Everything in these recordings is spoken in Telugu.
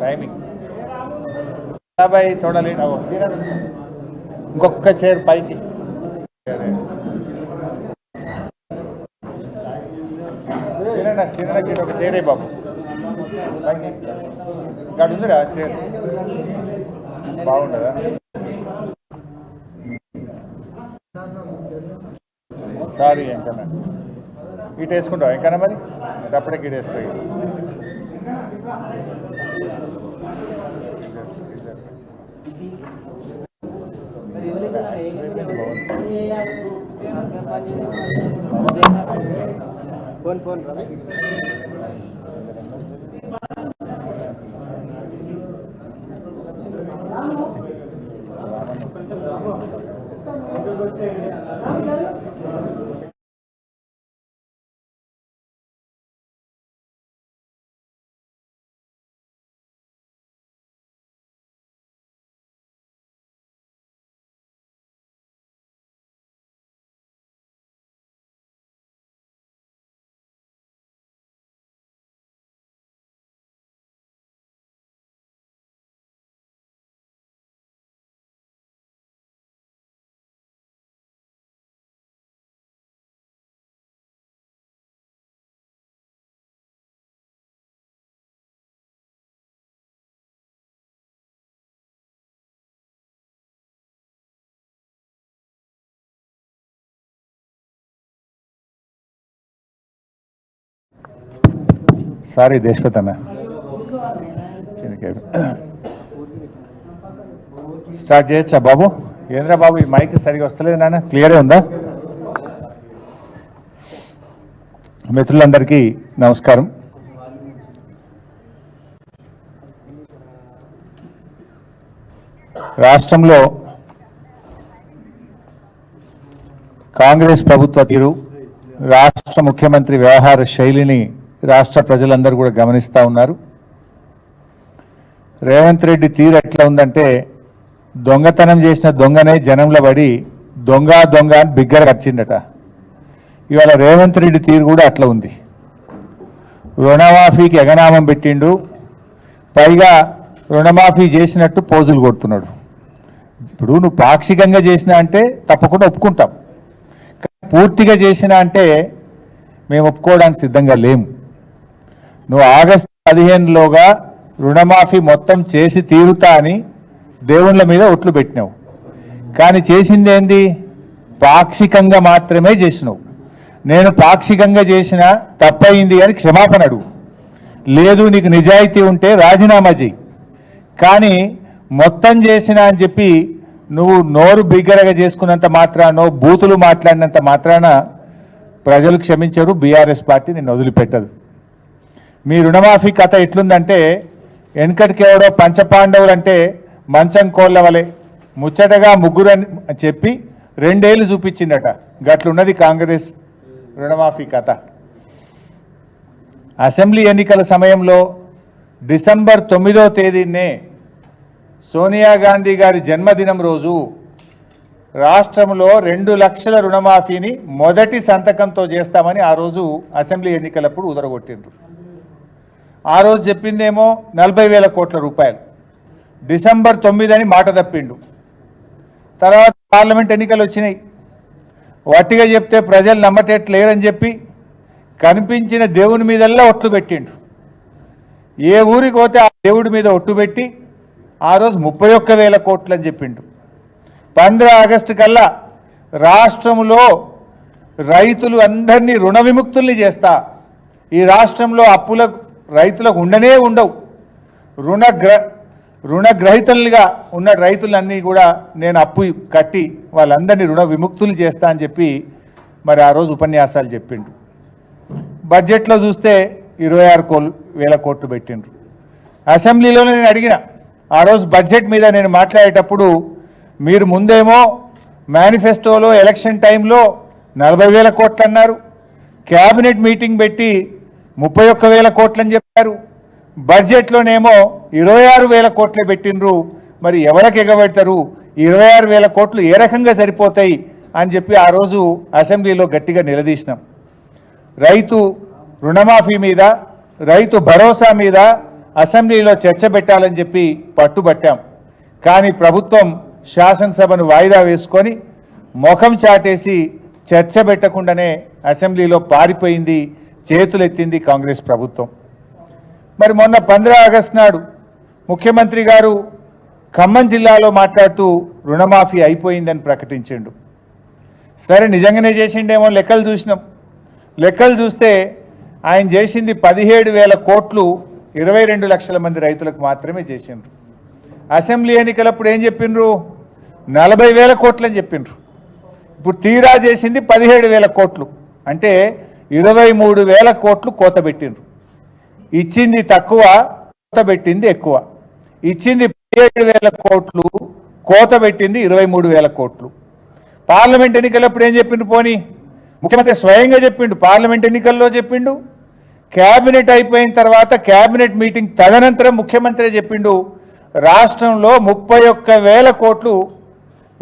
टाइमिंग भाई थोड़ा लेट आओ इंकोक चेयर पैकी सीना ఒక చైర్ బాబు పైకి గడుందిరా చైర్ బాగుండదా సారీ ఎంకన్నా ఇటు వేసుకుంటావు ఎంకన్నా మరి సపరేట్గా ఇటు వేసుకో फोन फोन సారీ దేశపతి అన్న స్టార్ట్ చేయొచ్చా బాబు ఏంద్రా బాబు ఈ మైక్ సరిగా వస్తలేదు నాన్న క్లియరే ఉందా మిత్రులందరికీ నమస్కారం రాష్ట్రంలో కాంగ్రెస్ ప్రభుత్వ తీరు రాష్ట్ర ముఖ్యమంత్రి వ్యవహార శైలిని రాష్ట్ర ప్రజలందరూ కూడా గమనిస్తూ ఉన్నారు రేవంత్ రెడ్డి తీరు ఎట్లా ఉందంటే దొంగతనం చేసిన దొంగనే జనంలో పడి దొంగ దొంగ అని బిగ్గర వచ్చిందట ఇవాళ రేవంత్ రెడ్డి తీరు కూడా అట్లా ఉంది రుణమాఫీకి ఎగనామం పెట్టిండు పైగా రుణమాఫీ చేసినట్టు పోజులు కొడుతున్నాడు ఇప్పుడు నువ్వు పాక్షికంగా చేసినా అంటే తప్పకుండా ఒప్పుకుంటాం పూర్తిగా చేసినా అంటే మేము ఒప్పుకోవడానికి సిద్ధంగా లేము నువ్వు ఆగస్టు 15లోగా రుణమాఫీ మొత్తం చేసి తీరుతా అని దేవుళ్ళ మీద ఒట్లు పెట్టినావు కానీ చేసింది ఏంది పాక్షికంగా మాత్రమే చేసినావు నేను పాక్షికంగా చేసిన తప్పయింది అని క్షమాపణ అడుగు లేదు నీకు నిజాయితీ ఉంటే రాజీనామా చేయి కానీ మొత్తం చేసిన అని చెప్పి నువ్వు నోరు బిగ్గరగా చేసుకున్నంత మాత్రానో బూతులు మాట్లాడినంత మాత్రాన ప్రజలు క్షమించరు బీఆర్ఎస్ పార్టీ నిన్ను వదిలిపెట్టదు మీ రుణమాఫీ కథ ఎట్లుందంటే వెనకటికెవడో పంచపాండవులు అంటే మంచం కోళ్ళ వలె ముచ్చటగా ముగ్గురు అని చెప్పి 2 ఏళ్ళు చూపించిందట గట్లున్నది కాంగ్రెస్ రుణమాఫీ కథ అసెంబ్లీ ఎన్నికల సమయంలో డిసెంబర్ 9వ తేదీనే సోనియా గాంధీ గారి జన్మదినం రోజు రాష్ట్రంలో 2 లక్షల రుణమాఫీని మొదటి సంతకంతో చేస్తామని ఆ రోజు అసెంబ్లీ ఎన్నికలప్పుడు ఉదరగొట్టిండ్రు ఆ రోజు చెప్పిందేమో 40,000 కోట్ల రూపాయలు డిసెంబర్ 9 అని మాట తప్పిండు తర్వాత పార్లమెంట్ ఎన్నికలు వచ్చినాయి వట్టిగా చెప్తే ప్రజలు నమ్మటట్లేరని చెప్పి కనిపించిన దేవుని మీదల్లా ఒట్లు పెట్టిండు ఏ ఊరికి పోతే ఆ దేవుడి మీద ఒట్టు పెట్టి ఆ రోజు 31,000 కోట్లు అని చెప్పిండు 15 ఆగస్టు కల్లా రాష్ట్రంలో రైతులు అందరినీ రుణ విముక్తుల్ని చేస్తా ఈ రాష్ట్రంలో అప్పులకు రైతులకు ఉండనే ఉండవు రుణగ్రహీతలుగా ఉన్న రైతులన్నీ కూడా నేను అప్పు కట్టి వాళ్ళందరినీ రుణ విముక్తులు చేస్తా అని చెప్పి మరి ఆ రోజు ఉపన్యాసాలు చెప్పిండు బడ్జెట్లో చూస్తే 26,000 కోట్లు పెట్టిండ్రు అసెంబ్లీలో నేను అడిగిన ఆ రోజు బడ్జెట్ మీద నేను మాట్లాడేటప్పుడు మీరు ముందేమో మేనిఫెస్టోలో ఎలక్షన్ టైంలో 40,000 కోట్లు అన్నారు క్యాబినెట్ మీటింగ్ పెట్టి 31,000 కోట్లని చెప్పారు బడ్జెట్లోనేమో 26,000 కోట్లే పెట్టినరు మరి ఎవరికి ఎగబెడతారు 26,000 కోట్లు ఏ రకంగా సరిపోతాయి అని చెప్పి ఆ రోజు అసెంబ్లీలో గట్టిగా నిలదీసినాం రైతు రుణమాఫీ మీద రైతు భరోసా మీద అసెంబ్లీలో చర్చ పెట్టాలని చెప్పి పట్టుబట్టాం. కానీ ప్రభుత్వం శాసనసభను వాయిదా వేసుకొని ముఖం చాటేసి చర్చ పెట్టకుండానే అసెంబ్లీలో పారిపోయింది, చేతులెత్తింది కాంగ్రెస్ ప్రభుత్వం. మరి మొన్న 15 ఆగస్టు నాడు ముఖ్యమంత్రి గారు ఖమ్మం జిల్లాలో మాట్లాడుతూ రుణమాఫీ అయిపోయిందని ప్రకటించిండు. సరే నిజంగానే చేసిండేమో లెక్కలు చూసినాం. లెక్కలు చూస్తే ఆయన చేసింది 17,000 కోట్లు 22 లక్షల మంది రైతులకు మాత్రమే చేసిండ్రు. అసెంబ్లీ ఎన్నికలప్పుడు ఏం చెప్పిండ్రు? 40,000 కోట్లు అని చెప్పిండ్రు. ఇప్పుడు తీరా చేసింది 17,000 కోట్లు, అంటే 23,000 కోట్లు కోత పెట్టిండ్రు. ఇచ్చింది తక్కువ, కోత పెట్టింది ఎక్కువ. ఇచ్చింది 17,000 కోట్లు, కోత పెట్టింది 23,000 కోట్లు. పార్లమెంట్ ఎన్నికలప్పుడు ఏం చెప్పిండు? పోనీ ముఖ్యమంత్రి స్వయంగా చెప్పిండు, పార్లమెంట్ ఎన్నికల్లో చెప్పిండు, క్యాబినెట్ అయిపోయిన తర్వాత క్యాబినెట్ మీటింగ్ తదనంతరం ముఖ్యమంత్రి చెప్పిండు, రాష్ట్రంలో 31,000 కోట్లు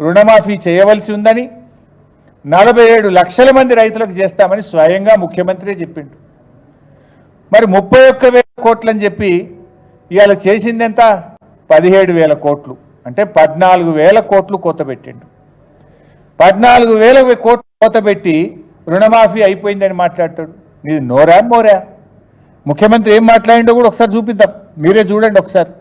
రుణమాఫీ చేయవలసి ఉందని, 47 లక్షల మంది రైతులకు చేస్తామని స్వయంగా ముఖ్యమంత్రి చెప్పిండు. మరి 31,000 కోట్లు అని చెప్పి ఇవాళ చేసింది ఎంత? 17,000 కోట్లు, అంటే 14,000 కోట్లు కోత పెట్టిండు. 14,000 కోట్లు కోత పెట్టి రుణమాఫీ అయిపోయిందని మాట్లాడతాడు. నీది నోరా మోరా? ముఖ్యమంత్రి ఏం మాట్లాడిండో కూడా ఒకసారి చూపిద్దాం, మీరే చూడండి ఒకసారి.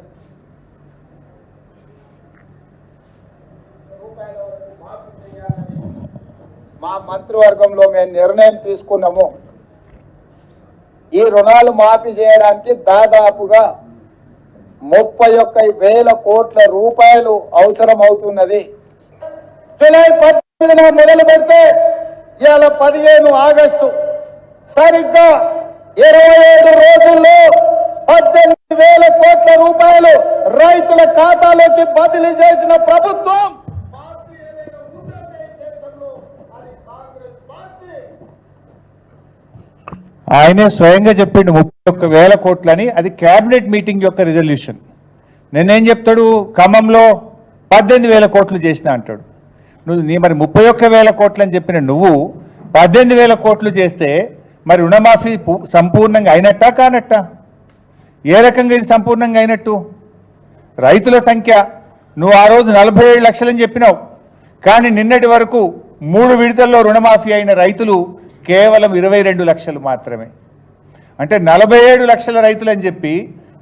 మా మంత్రివర్గంలో మేము నిర్ణయం తీసుకున్నాము. ఈ రుణాలు మాఫీ చేయడానికి దాదాపుగా 31,000 కోట్ల రూపాయలు అవసరం అవుతున్నది. జూలై 18న మొదలు పెడితే ఇవాళ 15 ఆగస్టు, సరిగ్గా 27 రోజుల్లో 18,000 కోట్ల రూపాయలు రైతుల ఖాతాలోకి బదిలీ చేసిన ప్రభుత్వం ఆయనే స్వయంగా చెప్పిండు 31,000 కోట్లని. అది క్యాబినెట్ మీటింగ్ యొక్క రిజల్యూషన్. నేనేం చెప్తాడు? ఖమ్మంలో 18,000 కోట్లు చేసిన అంటాడు. నువ్వు మరి 31,000 కోట్లు అని చెప్పిన నువ్వు 18,000 కోట్లు చేస్తే మరి రుణమాఫీ సంపూర్ణంగా అయినట్టా కానట్టా? ఏ రకంగా ఇది సంపూర్ణంగా అయినట్టు? రైతుల సంఖ్య నువ్వు ఆ రోజు 47 లక్షలని చెప్పినావు, కానీ నిన్నటి వరకు 3 విడతల్లో రుణమాఫీ అయిన రైతులు కేవలం 22 లక్షలు మాత్రమే. అంటే 47 లక్షల రైతులు అని చెప్పి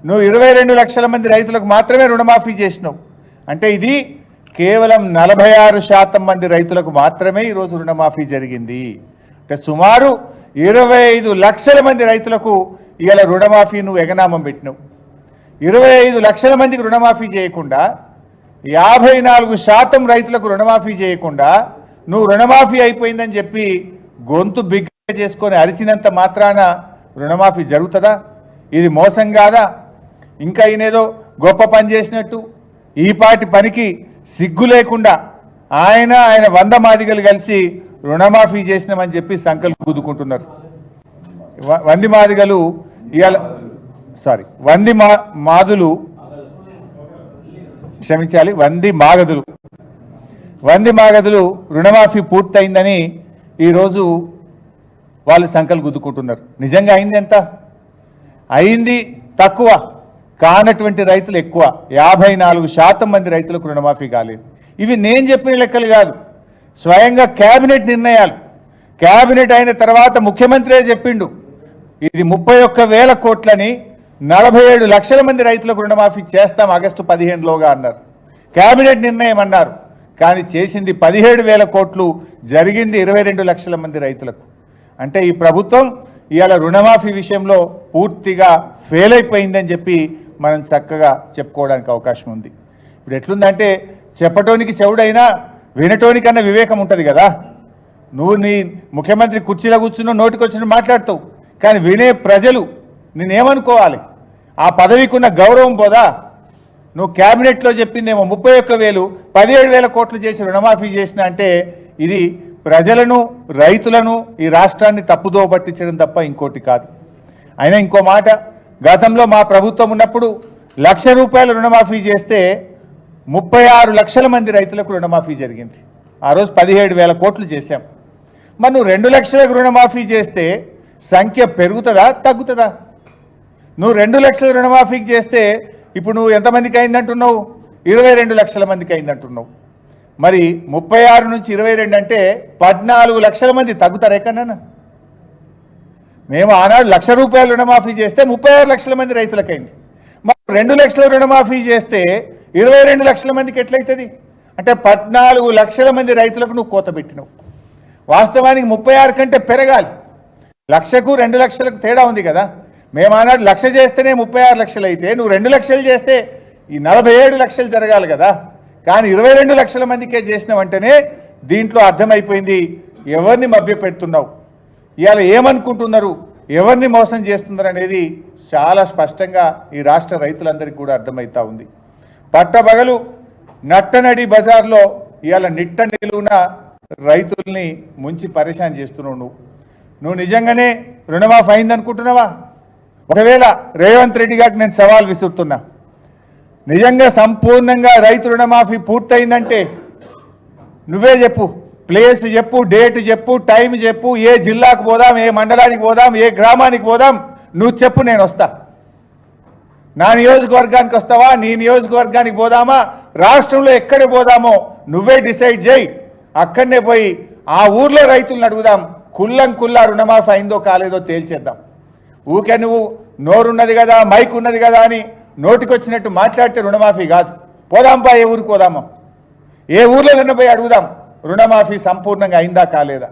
నువ్వు 22 లక్షల మంది రైతులకు మాత్రమే రుణమాఫీ చేసినావు. అంటే ఇది కేవలం 46% మంది రైతులకు మాత్రమే ఈరోజు రుణమాఫీ జరిగింది. అంటే సుమారు 25 లక్షల మంది రైతులకు ఇవాళ రుణమాఫీ నువ్వు ఎగనామం పెట్టినావు. 25 లక్షల మందికి రుణమాఫీ చేయకుండా, 54% రైతులకు రుణమాఫీ చేయకుండా నువ్వు రుణమాఫీ అయిపోయిందని చెప్పి గొంతు బిగ్గ చేసుకొని అరిచినంత మాత్రాన రుణమాఫీ జరుగుతుందా? ఇది మోసం కాదా? ఇంకా ఈయనేదో గొప్ప పని చేసినట్టు ఈ పాటి పనికి సిగ్గు లేకుండా ఆయన 100 మాదిగలు కలిసి రుణమాఫీ చేసినామని చెప్పి సంకల్పం గుద్దుకుంటున్నారు. వంది మాదిగలు ఇవాళ వంది మాగదులు రుణమాఫీ పూర్తయిందని ఈరోజు వాళ్ళు సంకల్పం గుద్దుకుంటున్నారు. నిజంగా అయింది ఎంత? అయింది తక్కువ, కానటువంటి రైతులు ఎక్కువ. 54% మంది రైతులకు రుణమాఫీ కాలేదు. ఇవి నేను చెప్పిన లెక్కలు కాదు, స్వయంగా క్యాబినెట్ నిర్ణయాలు. క్యాబినెట్ అయిన తర్వాత ముఖ్యమంత్రి చెప్పిండు, ఇది 31,000 కోట్లని 47 లక్షల మంది రైతులకు రుణమాఫీ చేస్తాం ఆగస్టు 15లోగా అన్నారు. క్యాబినెట్ నిర్ణయం అన్నారు, కానీ చేసింది 17,000 కోట్లు, జరిగింది 22 లక్షల మంది రైతులకు. అంటే ఈ ప్రభుత్వం ఇవాళ రుణమాఫీ విషయంలో పూర్తిగా ఫెయిల్ అయిపోయిందని చెప్పి మనం చక్కగా చెప్పుకోవడానికి అవకాశం ఉంది. ఇప్పుడు ఎట్లుందంటే చెప్పటోనికి చెవుడైనా వినటోనికన్నా వివేకం ఉంటుంది కదా. నువ్వు నీ ముఖ్యమంత్రి కుర్చీలో కూర్చున్న నోటికొచ్చిన మాట్లాడతావు, కానీ వినే ప్రజలు నేనేమనుకోవాలి? ఆ పదవికి ఉన్న గౌరవం పోదా? నువ్వు క్యాబినెట్లో చెప్పిందేమో 31,000, 17,000 కోట్లు చేసి రుణమాఫీ చేసిన అంటే ఇది ప్రజలను, రైతులను, ఈ రాష్ట్రాన్ని తప్పుదో పట్టించడం తప్ప ఇంకోటి కాదు. అయినా ఇంకో మాట, గతంలో మా ప్రభుత్వం ఉన్నప్పుడు ₹1,00,000 రుణమాఫీ చేస్తే 36 లక్షల మంది రైతులకు రుణమాఫీ జరిగింది. ఆ రోజు 17,000 కోట్లు చేశాం. మరి నువ్వు 2 లక్షలకు రుణమాఫీ చేస్తే సంఖ్య పెరుగుతుందా తగ్గుతుందా? నువ్వు 2 లక్షల రుణమాఫీకి చేస్తే ఇప్పుడు నువ్వు ఎంతమందికి అయిందంటున్నావు? 22 లక్షల మందికి అయిందంటున్నావు. మరి 36 నుంచి 22 అంటే 14 లక్షల మంది తగ్గుతారు ఎక్కడన్నా? మేము ఆనాడు ₹1,00,000 రుణమాఫీ చేస్తే 36 లక్షల మంది రైతులకైంది. మరి 2 లక్షల రుణమాఫీ చేస్తే 22 లక్షల మందికి ఎట్లయితుంది? అంటే 14 లక్షల మంది రైతులకు నువ్వు కోత పెట్టినావు. వాస్తవానికి 36 కంటే పెరగాలి. 1,00,000కు 2 లక్షలకు తేడా ఉంది కదా. మేము ఆనాడు 1,00,000 చేస్తేనే 36 లక్షలు అయితే, నువ్వు 2 లక్షలు చేస్తే ఈ 47 లక్షలు జరగాలి కదా. కానీ 22 లక్షల మందికే చేసినావంటేనే దీంట్లో అర్థమైపోయింది ఎవరిని మభ్యపెడుతున్నావు, ఇవాళ ఏమనుకుంటున్నారు, ఎవరిని మోసం చేస్తున్నారు అనేది చాలా స్పష్టంగా ఈ రాష్ట్ర రైతులందరికీ కూడా అర్థమవుతా ఉంది. పట్టబగలు నట్టనడి బజార్లో ఇవాళ నిట్ట నిలువున రైతుల్ని ముంచి పరేషాన్ చేస్తున్నావు. నువ్వు నిజంగానే రుణమాఫీ అయిందనుకుంటున్నావా? ఒకవేళ రేవంత్ రెడ్డి గారికి నేను సవాల్ విసురుతున్నా, నిజంగా సంపూర్ణంగా రైతు రుణమాఫీ పూర్తయిందంటే నువ్వే చెప్పు, ప్లేస్ చెప్పు, డేట్ చెప్పు, టైం చెప్పు, ఏ జిల్లాకు పోదాం, ఏ మండలానికి పోదాం, ఏ గ్రామానికి పోదాం, నువ్వు చెప్పు, నేను వస్తా. నా నియోజకవర్గానికి వస్తావా, నీ నియోజకవర్గానికి పోదామా, రాష్ట్రంలో ఎక్కడ పోదామో నువ్వే డిసైడ్ చేయి. అక్కడనే పోయి ఆ ఊర్లో రైతులను అడుగుదాం, కుల్లా రుణమాఫీ అయిందో కాలేదో తేల్చేద్దాం. ఊకే నువ్వు నోరున్నది కదా, మైక్ ఉన్నది కదా అని నోటికొచ్చినట్టు మాట్లాడితే రుణమాఫీ కాదు. పోదాంపా, ఏ ఊరికి పోదామా, ఏ ఊర్లో పోయి అడుగుదాం రుణమాఫీ సంపూర్ణంగా అయిందా కాలేదా.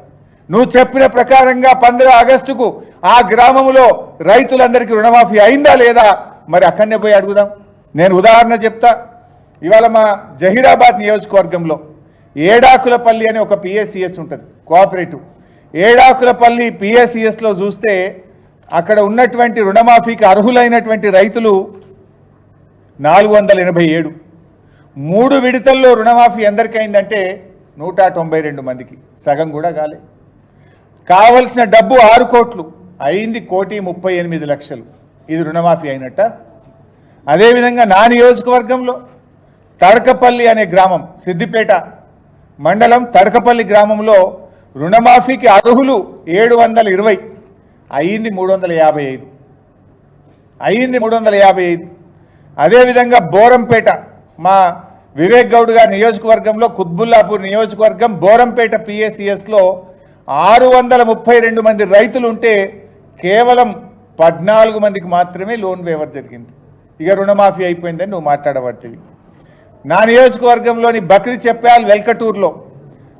నువ్వు చెప్పిన ప్రకారంగా 15 ఆగస్టుకు ఆ గ్రామంలో రైతులందరికీ రుణమాఫీ అయిందా లేదా, మరి అక్కడనే పోయి అడుగుదాం. నేను ఉదాహరణ చెప్తా. ఇవాళ మా జహీరాబాద్ నియోజకవర్గంలో ఏడాకులపల్లి అనే ఒక పిఎస్సిఎస్ ఉంటుంది, కోఆపరేటివ్. ఏడాకులపల్లి పిఎస్సిఎస్లో చూస్తే అక్కడ ఉన్నటువంటి రుణమాఫీకి అర్హులైనటువంటి రైతులు 487. 3 విడతల్లో రుణమాఫీ ఎందరికి అయిందంటే 192 మందికి, సగం కూడా కాలే. కావలసిన డబ్బు 6 కోట్లు అయింది, 1,38,00,000. ఇది రుణమాఫీ అయినట్ట. అదేవిధంగా నా నియోజకవర్గంలో తడకపల్లి అనే గ్రామం, సిద్దిపేట మండలం తడకపల్లి గ్రామంలో రుణమాఫీకి అర్హులు 720, అయింది 355. అయింది 355. అదేవిధంగా బోరంపేట మా వివేక్ గౌడ్ గారి నియోజకవర్గంలో, కుత్బుల్లాపూర్ నియోజకవర్గం బోరంపేట పిఎస్సిఎస్లో 632 మంది రైతులు ఉంటే కేవలం 14 మందికి మాత్రమే లోన్ వేవర్ జరిగింది. ఇక రుణమాఫీ అయిపోయిందని నువ్వు మాట్లాడబడుతుంది. నా నియోజకవర్గంలోని బక్రీ చెప్పాల్ వెల్కటూరులో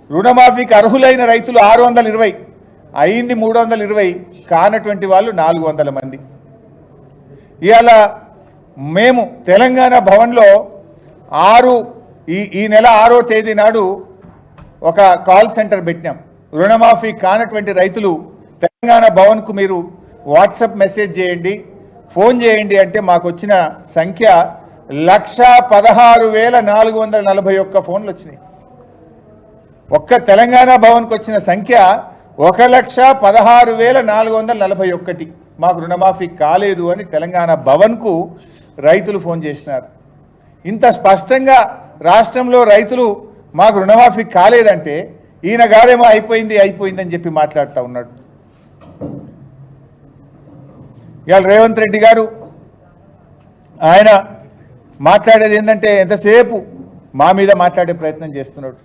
రుణమాఫీకి అర్హులైన రైతులు 620, అయింది 320, కానటువంటి వాళ్ళు 400 మంది. ఇవాళ మేము తెలంగాణ భవన్లో ఈ నెల 6వ తేదీ నాడు ఒక కాల్ సెంటర్ పెట్టినాం. రుణమాఫీ కానటువంటి రైతులు తెలంగాణ భవన్కు మీరు వాట్సాప్ మెసేజ్ చేయండి, ఫోన్ చేయండి అంటే మాకు వచ్చిన సంఖ్య 116,441 ఫోన్లు వచ్చినాయి. ఒక్క తెలంగాణ భవన్కు వచ్చిన సంఖ్య 116,441. మాకు రుణమాఫీ కాలేదు అని తెలంగాణ భవన్కు రైతులు ఫోన్ చేసినారు. ఇంత స్పష్టంగా రాష్ట్రంలో రైతులు మాకు రుణమాఫీ కాలేదంటే ఈయన గారేమో అయిపోయిందని చెప్పి మాట్లాడుతూ ఉన్నాడు. ఇవాళ రేవంత్ రెడ్డి గారు ఆయన మాట్లాడేది ఏంటంటే ఎంతసేపు మా మీద మాట్లాడే ప్రయత్నం చేస్తున్నాడు,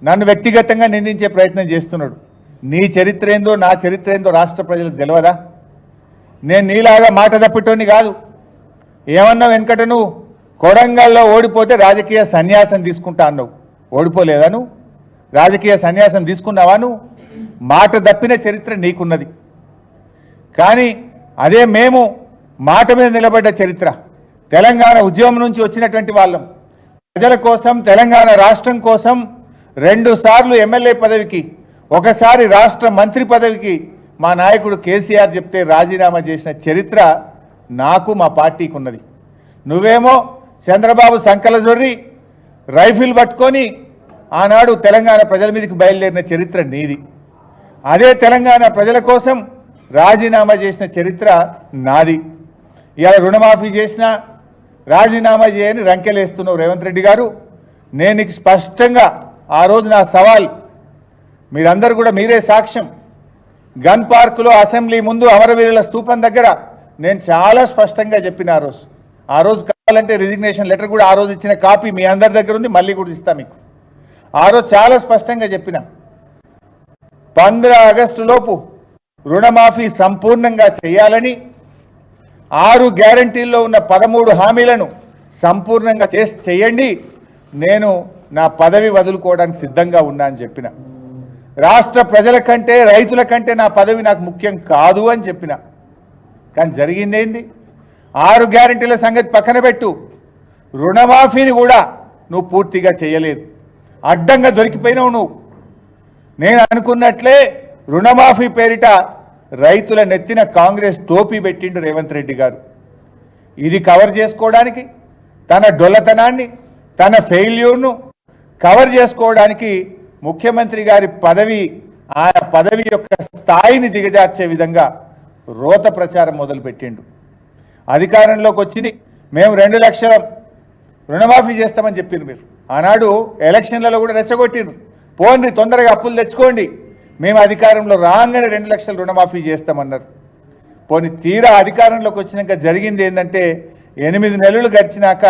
నన్ను వ్యక్తిగతంగా నిందించే ప్రయత్నం చేస్తున్నాడు. నీ చరిత్ర ఏందో నా చరిత్ర ఏందో రాష్ట్ర ప్రజలకు తెలియదా? నేను నీలాగా మాట తప్పిటోని కాదు. ఏమన్నా వెనకట నువ్వు కొడంగల్లో ఓడిపోతే రాజకీయ సన్యాసం తీసుకుంటా అన్నావు, ఓడిపోలేదా నువ్వు? రాజకీయ సన్యాసం తీసుకున్నావా నువ్వు? మాట తప్పిన చరిత్ర నీకున్నది. కానీ అదే మేము మాట మీద నిలబడ్డ చరిత్ర, తెలంగాణ ఉద్యమం నుంచి వచ్చినటువంటి వాళ్ళం, ప్రజల కోసం తెలంగాణ రాష్ట్రం కోసం 2 సార్లు ఎమ్మెల్యే పదవికి, ఒకసారి రాష్ట్ర మంత్రి పదవికి మా నాయకుడు కేసీఆర్ చెప్తే రాజీనామా చేసిన చరిత్ర నాకు మా పార్టీకి ఉన్నది. నువ్వేమో చంద్రబాబు సంకల జొర్రి రైఫిల్ పట్టుకొని ఆనాడు తెలంగాణ ప్రజల మీదకి బయలుదేరిన చరిత్ర నీది. అదే తెలంగాణ ప్రజల కోసం రాజీనామా చేసిన చరిత్ర నాది. ఇవాళ రుణమాఫీ చేసినా రాజీనామా చేయని రంకెలేస్తున్నావు రేవంత్ రెడ్డి గారు. నేను నీకు స్పష్టంగా ఆ రోజు నా సవాల్, మీరందరూ కూడా మీరే సాక్ష్యం, గన్ పార్కులో అసెంబ్లీ ముందు అమరవీరుల స్తూపం దగ్గర నేను చాలా స్పష్టంగా చెప్పిన ఆ రోజు కావాలంటే రిజిగ్నేషన్ లెటర్ కూడా ఆ రోజు ఇచ్చిన కాపీ మీ అందరి దగ్గర ఉంది, మళ్ళీ కూడా ఇస్తా మీకు. ఆ రోజు చాలా స్పష్టంగా చెప్పిన 15 ఆగస్టు లోపు రుణమాఫీ సంపూర్ణంగా చేయాలని, 6 గ్యారంటీల్లో ఉన్న 13 హామీలను సంపూర్ణంగా చేయండి, నేను నా పదవి వదులుకోవడానికి సిద్ధంగా ఉన్నా అని చెప్పిన. రాష్ట్ర ప్రజల కంటే రైతుల కంటే నా పదవి నాకు ముఖ్యం కాదు అని చెప్పిన. కానీ జరిగిందేంది? 6 గ్యారంటీల సంగతి పక్కన పెట్టు, రుణమాఫీని కూడా నువ్వు పూర్తిగా చేయలేదు, అడ్డంగా దొరికిపోయినావు నువ్వు. నేను అనుకున్నట్లే రుణమాఫీ పేరిట రైతుల నెత్తిన కాంగ్రెస్ టోపీ పెట్టిండు రేవంత్ రెడ్డి గారు. ఇది కవర్ చేసుకోవడానికి, తన డొల్లతనాన్ని, తన ఫెయిల్యూర్ను కవర్ చేసుకోవడానికి ముఖ్యమంత్రి గారి పదవి, ఆ పదవి యొక్క స్థాయిని దిగజార్చే విధంగా రోత ప్రచారం మొదలుపెట్టిండు. అధికారంలోకి వచ్చింది, మేము 2 లక్షల రుణమాఫీ చేస్తామని చెప్పిండ్రు. మీరు ఆనాడు ఎలక్షన్లలో కూడా రెచ్చగొట్టిండ్రు, పోండి తొందరగా అప్పులు తెచ్చుకోండి, మేము అధికారంలో రాగానే 2 లక్షల రుణమాఫీ చేస్తామన్నారు. పోనీ తీరా అధికారంలోకి వచ్చినాక జరిగింది ఏంటంటే 8 నెలలు గడిచినాక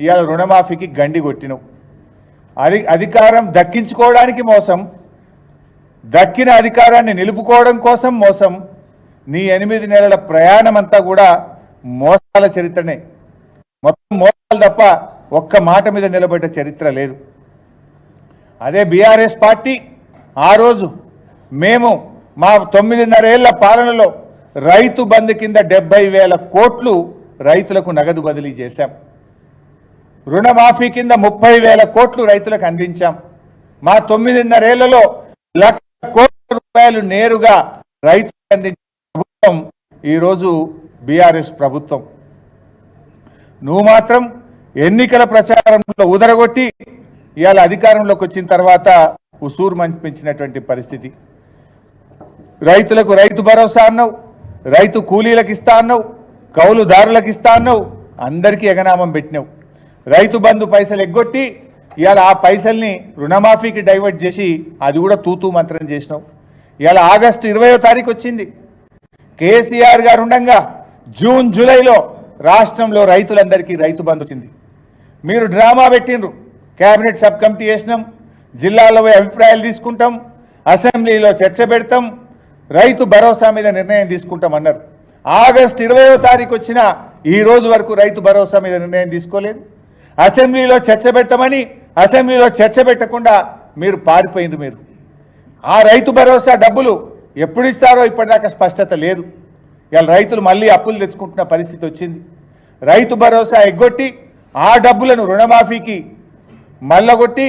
ఇవాళ రుణమాఫీకి గండి కొట్టినావు. అధికారం దక్కించుకోవడానికి మోసం, దక్కిన అధికారాన్ని నిలుపుకోవడం కోసం మోసం. నీ 8 నెలల ప్రయాణం అంతా కూడా మోసాల చరిత్రనే, మొత్తం మోసాలు తప్ప ఒక్క మాట మీద నిలబడ్డ చరిత్ర లేదు. అదే బీఆర్ఎస్ పార్టీ ఆ రోజు మేము మా 9.5 ఏళ్ల పాలనలో రైతు బంధు కింద 70,000 కోట్లు రైతులకు నగదు బదిలీ చేశాం. రుణమాఫీ కింద 30,000 కోట్లు రైతులకు అందించాం. మా 9.5 ఏళ్లలో 1,00,000 కోట్ల రూపాయలు నేరుగా రైతులకు అందించిన ప్రభుత్వం ఈరోజు బీఆర్ఎస్ ప్రభుత్వం. నువ్వు మాత్రం ఎన్నికల ప్రచారంలో ఉదరగొట్టి ఇవాళ అధికారంలోకి వచ్చిన తర్వాత ఉసూరు మంచినటువంటి పరిస్థితి. రైతులకు రైతు భరోసా అన్నావు, రైతు కూలీలకు ఇస్తా అన్నావు, కౌలుదారులకు ఇస్తా అన్నావు, అందరికీ ఎగనామం పెట్టినావు. రైతు బంధు పైసలు ఎగ్గొట్టి ఇవాళ ఆ పైసల్ని రుణమాఫీకి డైవర్ట్ చేసి అది కూడా తూతూ మంత్రం చేసినావు. ఇవాళ ఆగస్టు 20వ తారీఖు వచ్చింది, కేసీఆర్ గారు ఉండగా జూన్ జూలైలో రాష్ట్రంలో రైతులందరికీ రైతు బంధు వచ్చింది. మీరు డ్రామా పెట్టిండ్రు, కేబినెట్ సబ్ కమిటీ చేసినాం, జిల్లాలో అభిప్రాయాలు తీసుకుంటాం, అసెంబ్లీలో చర్చ పెడతాం, రైతు భరోసా మీద నిర్ణయం తీసుకుంటాం అన్నారు. ఆగస్టు 20వ తారీఖు వచ్చిన ఈ రోజు వరకు రైతు భరోసా మీద నిర్ణయం తీసుకోలేదు. అసెంబ్లీలో చర్చ పెట్టమని అసెంబ్లీలో చర్చ పెట్టకుండా మీరు పారిపోయింది. మీరు ఆ రైతు భరోసా డబ్బులు ఎప్పుడు ఇస్తారో ఇప్పటిదాకా స్పష్టత లేదు. ఇవాళ రైతులు మళ్ళీ అప్పులు తెచ్చుకుంటున్న పరిస్థితి వచ్చింది. రైతు భరోసా ఎగ్గొట్టి ఆ డబ్బులను రుణమాఫీకి మళ్ళగొట్టి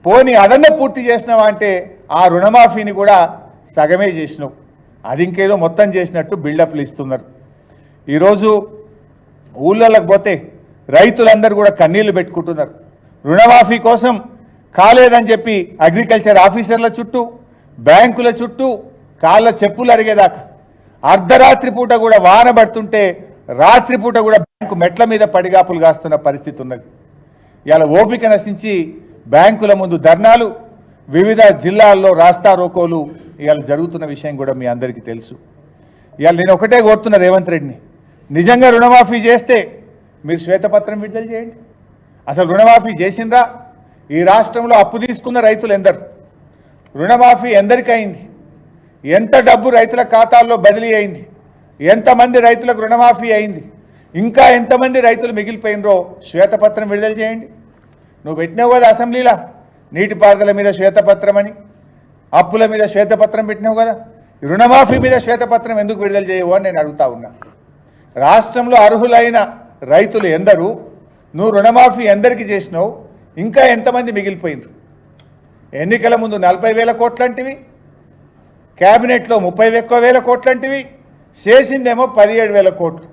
పోని అదన్న పూర్తి చేసినావా అంటే ఆ రుణమాఫీని కూడా సగమే చేసినావు. అది ఇంకేదో మొత్తం చేసినట్టు బిల్డప్లు ఇస్తున్నారు. ఈరోజు ఊళ్ళలోకి పోతే రైతులందరూ కూడా కన్నీళ్లు పెట్టుకుంటున్నారు. రుణమాఫీ కోసం కాలేదని చెప్పి అగ్రికల్చర్ ఆఫీసర్ల చుట్టూ, బ్యాంకుల చుట్టూ కాళ్ళ చెప్పులు అరిగేదాకా, అర్ధరాత్రి పూట కూడా వాన పడుతుంటే రాత్రిపూట కూడా బ్యాంకు మెట్ల మీద పడిగాపులు కాస్తున్న పరిస్థితి ఉన్నది. ఇవాళ ఓపిక నశించి బ్యాంకుల ముందు ధర్నాలు, వివిధ జిల్లాల్లో రాస్తా రోకోలు ఇవాళ జరుగుతున్న విషయం కూడా మీ అందరికీ తెలుసు. ఇవాళ నేను ఒకటే కోరుతున్నా రేవంత్ రెడ్డిని, నిజంగా రుణమాఫీ చేస్తే మీరు శ్వేతపత్రం విడుదల చేయండి. అసలు రుణమాఫీ చేసిందా? ఈ రాష్ట్రంలో అప్పు తీసుకున్న రైతులు ఎందరు? రుణమాఫీ ఎందరికి అయింది? ఎంత డబ్బు రైతుల ఖాతాల్లో బదిలీ అయింది? ఎంతమంది రైతులకు రుణమాఫీ అయింది? ఇంకా ఎంతమంది రైతులు మిగిలిపోయినరో శ్వేతపత్రం విడుదల చేయండి. నువ్వు పెట్టినావు కదా అసెంబ్లీలో, నీటిపారుదల మీద శ్వేతపత్రం అని, అప్పుల మీద శ్వేతపత్రం పెట్టినావు కదా, రుణమాఫీ మీద శ్వేతపత్రం ఎందుకు విడుదల చేయవు అని నేను అడుగుతా ఉన్నా. రాష్ట్రంలో అర్హులైన రైతులు ఎందరు? నువ్వు రుణమాఫీ ఎందరికి చేసినావు? ఇంకా ఎంతమంది మిగిలిపోయింది? ఎన్నికల ముందు 40,000 కోట్లంటివి, క్యాబినెట్లో 30,000 కోట్లంటివి, చేసిందేమో 17,000 కోట్లు.